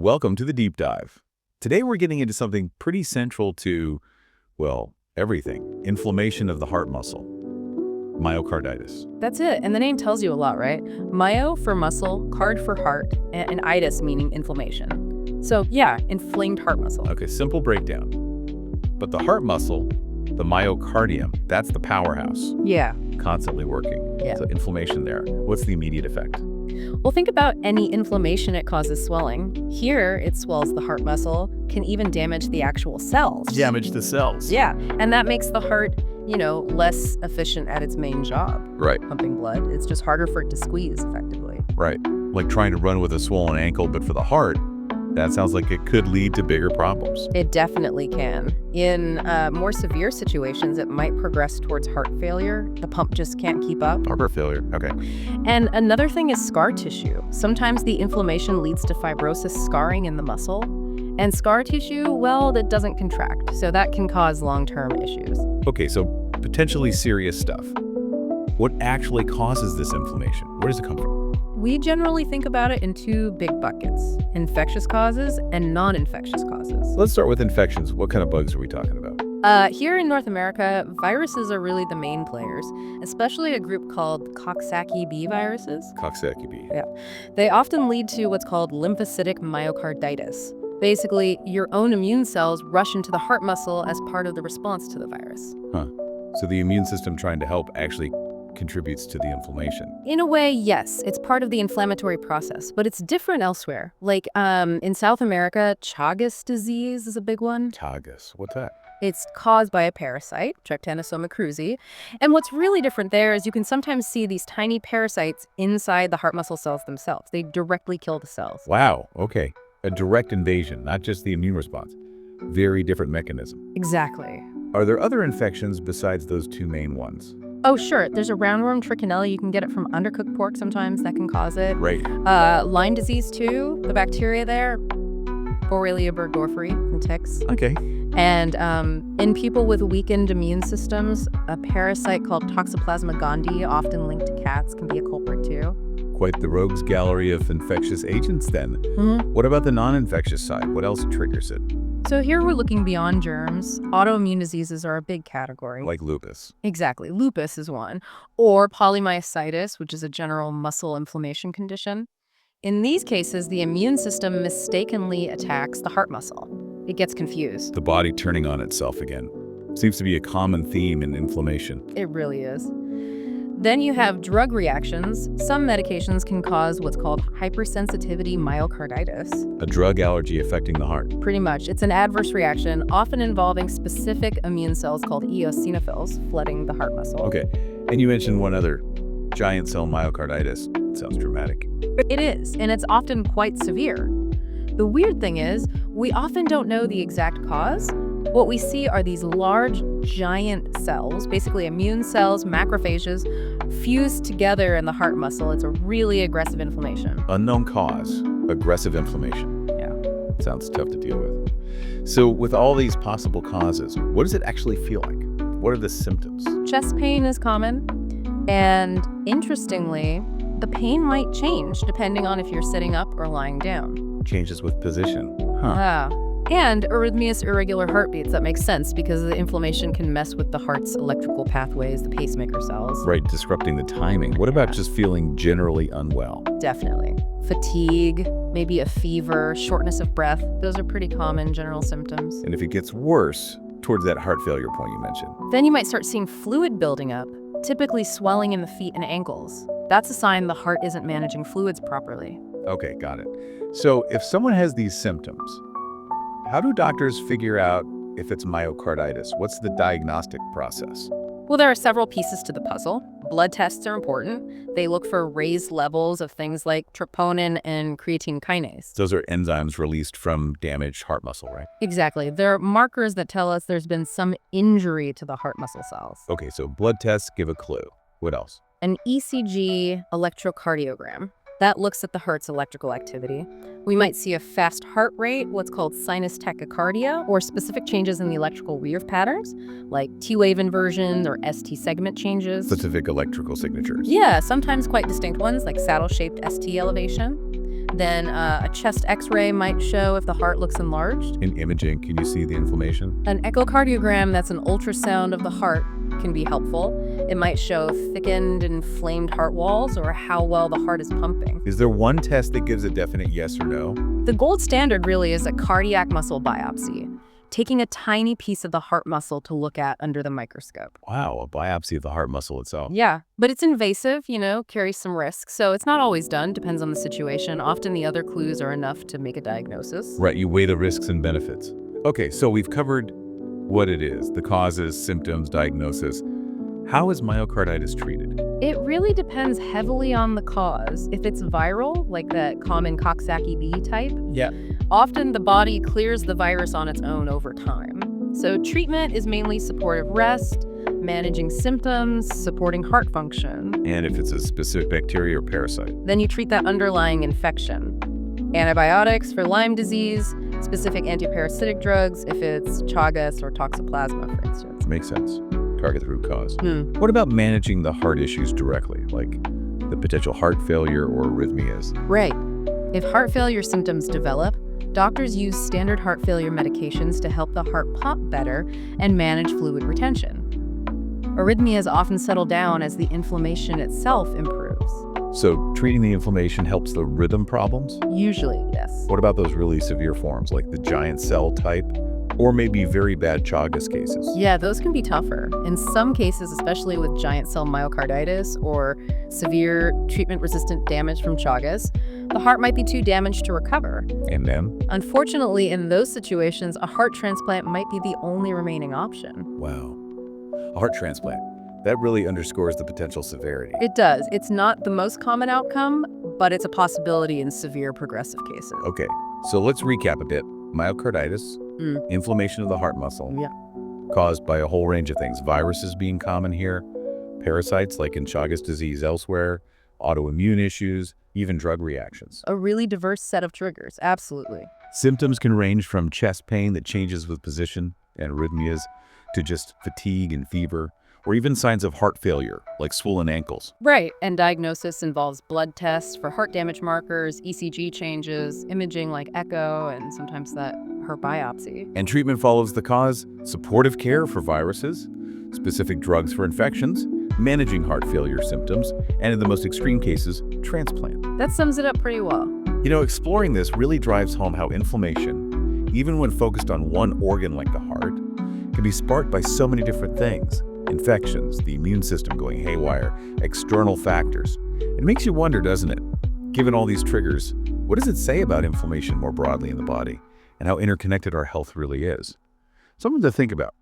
Welcome to the Deep Dive. Today we're getting into something pretty central to, well, everything. Inflammation of the heart muscle. Myocarditis. That's it, and the name tells you a lot, right? Myo for muscle, card for heart, and itis meaning inflammation. So yeah, inflamed heart muscle. Okay, simple breakdown. But the heart muscle, the myocardium, that's the powerhouse. Yeah. Constantly working. Yeah. So inflammation there. What's the immediate effect? Well, think about any inflammation, it causes swelling. Here, it swells the heart muscle, can even damage the actual cells. Damage the cells. Yeah, and that makes the heart, less efficient at its main job. Right. Pumping blood. It's just harder for it to squeeze effectively. Right. Like trying to run with a swollen ankle, but for the heart, that sounds like it could lead to bigger problems. It definitely can. In more severe situations, it might progress towards heart failure. The pump just can't keep up. Heart failure, okay. And another thing is scar tissue. Sometimes the inflammation leads to fibrosis scarring in the muscle. And scar tissue, well, that doesn't contract. So that can cause long-term issues. Okay, so potentially serious stuff. What actually causes this inflammation? Where does it come from? We generally think about it in two big buckets: infectious causes and non-infectious causes. Let's start with infections. What kind of bugs are we talking about? Here in North America, viruses are really the main players, especially a group called Coxsackie B viruses. Coxsackie B. Yeah. They often lead to what's called lymphocytic myocarditis. Basically, your own immune cells rush into the heart muscle as part of the response to the virus. Huh. So the immune system trying to help actually contributes to the inflammation. In a way, yes, it's part of the inflammatory process, but it's different elsewhere. Like in South America, Chagas disease is a big one. Chagas, what's that? It's caused by a parasite, Trypanosoma cruzi. And what's really different there is you can sometimes see these tiny parasites inside the heart muscle cells themselves. They directly kill the cells. Wow, okay. A direct invasion, not just the immune response. Very different mechanism. Exactly. Are there other infections besides those two main ones? Oh, sure. There's a roundworm trichinella. You can get it from undercooked pork sometimes. That can cause it. Right. Lyme disease, too. The bacteria there, Borrelia burgdorferi from ticks. Okay. And in people with weakened immune systems, a parasite called Toxoplasma gondii, often linked to cats, can be a culprit, too. Quite the rogues gallery of infectious agents, then. Mm-hmm. What about the non-infectious side? What else triggers it? So here we're looking beyond germs. Autoimmune diseases are a big category. Like lupus. Exactly. Lupus is one. Or polymyositis, which is a general muscle inflammation condition. In these cases, the immune system mistakenly attacks the heart muscle. It gets confused. The body turning on itself again. Seems to be a common theme in inflammation. It really is. Then you have drug reactions. Some medications can cause what's called hypersensitivity myocarditis. A drug allergy affecting the heart. Pretty much. It's an adverse reaction, often involving specific immune cells called eosinophils flooding the heart muscle. Okay. And you mentioned one other, giant cell myocarditis. Sounds dramatic. It is, and it's often quite severe. The weird thing is, we often don't know the exact cause. What we see are these large, giant cells, basically immune cells, macrophages, fused together in the heart muscle. It's a really aggressive inflammation. Unknown cause, aggressive inflammation. Yeah. Sounds tough to deal with. So with all these possible causes, what does it actually feel like? What are the symptoms? Chest pain is common. And interestingly, the pain might change depending on if you're sitting up or lying down. Changes with position. Huh. And arrhythmias, irregular heartbeats. That makes sense because the inflammation can mess with the heart's electrical pathways, the pacemaker cells. Right, disrupting the timing. What about just feeling generally unwell? Definitely. Fatigue, maybe a fever, shortness of breath. Those are pretty common general symptoms. And if it gets worse, towards that heart failure point you mentioned. Then you might start seeing fluid building up, typically swelling in the feet and ankles. That's a sign the heart isn't managing fluids properly. Okay, got it. So if someone has these symptoms, how do doctors figure out if it's myocarditis? What's the diagnostic process? Well, there are several pieces to the puzzle. Blood tests are important. They look for raised levels of things like troponin and creatine kinase. Those are enzymes released from damaged heart muscle, right? Exactly. They're markers that tell us there's been some injury to the heart muscle cells. Okay, so blood tests give a clue. What else? An ECG electrocardiogram. That looks at the heart's electrical activity. We might see a fast heart rate, what's called sinus tachycardia, or specific changes in the electrical weave patterns, like T-wave inversions or ST segment changes. Specific electrical signatures. Yeah, sometimes quite distinct ones, like saddle-shaped ST elevation. Then a chest x-ray might show if the heart looks enlarged. In imaging, can you see the inflammation? An echocardiogram, that's an ultrasound of the heart, can be helpful. It might show thickened, inflamed heart walls or how well the heart is pumping. Is there one test that gives a definite yes or no? The gold standard really is a cardiac muscle biopsy, taking a tiny piece of the heart muscle to look at under the microscope. Wow, a biopsy of the heart muscle itself. Yeah, but it's invasive, carries some risks, so it's not always done, depends on the situation. Often the other clues are enough to make a diagnosis. Right, you weigh the risks and benefits. Okay, so we've covered what it is, the causes, symptoms, diagnosis. How is myocarditis treated? It really depends heavily on the cause. If it's viral, like that common Coxsackie B type, often the body clears the virus on its own over time. So treatment is mainly supportive rest, managing symptoms, supporting heart function. And if it's a specific bacteria or parasite? Then you treat that underlying infection. Antibiotics for Lyme disease, specific antiparasitic drugs if it's Chagas or Toxoplasma, for instance. Makes sense. Target the root cause. What about managing the heart issues directly, like the potential heart failure or arrhythmias? Right. If heart failure symptoms develop, doctors use standard heart failure medications to help the heart pump better and manage fluid retention. Arrhythmias often settle down as the inflammation itself improves. So treating the inflammation helps the rhythm problems? Usually, yes. What about those really severe forms, like the giant cell type, or maybe very bad Chagas cases? Yeah, those can be tougher. In some cases, especially with giant cell myocarditis or severe treatment-resistant damage from Chagas, the heart might be too damaged to recover. And then? Unfortunately, in those situations, a heart transplant might be the only remaining option. Wow. A heart transplant. That really underscores the potential severity. It does. It's not the most common outcome, but it's a possibility in severe progressive cases. Okay, so let's recap a bit. Myocarditis, inflammation of the heart muscle, caused by a whole range of things. Viruses being common here, parasites like in Chagas disease elsewhere, autoimmune issues, even drug reactions. A really diverse set of triggers, absolutely. Symptoms can range from chest pain that changes with position and arrhythmias to just fatigue and fever, or even signs of heart failure, like swollen ankles. Right, and diagnosis involves blood tests for heart damage markers, ECG changes, imaging like echo, and sometimes that heart biopsy. And treatment follows the cause, supportive care for viruses, specific drugs for infections, managing heart failure symptoms, and in the most extreme cases, transplant. That sums it up pretty well. Exploring this really drives home how inflammation, even when focused on one organ like the heart, can be sparked by so many different things. Infections, the immune system going haywire, external factors. It makes you wonder, doesn't it? Given all these triggers, what does it say about inflammation more broadly in the body and how interconnected our health really is? Something to think about.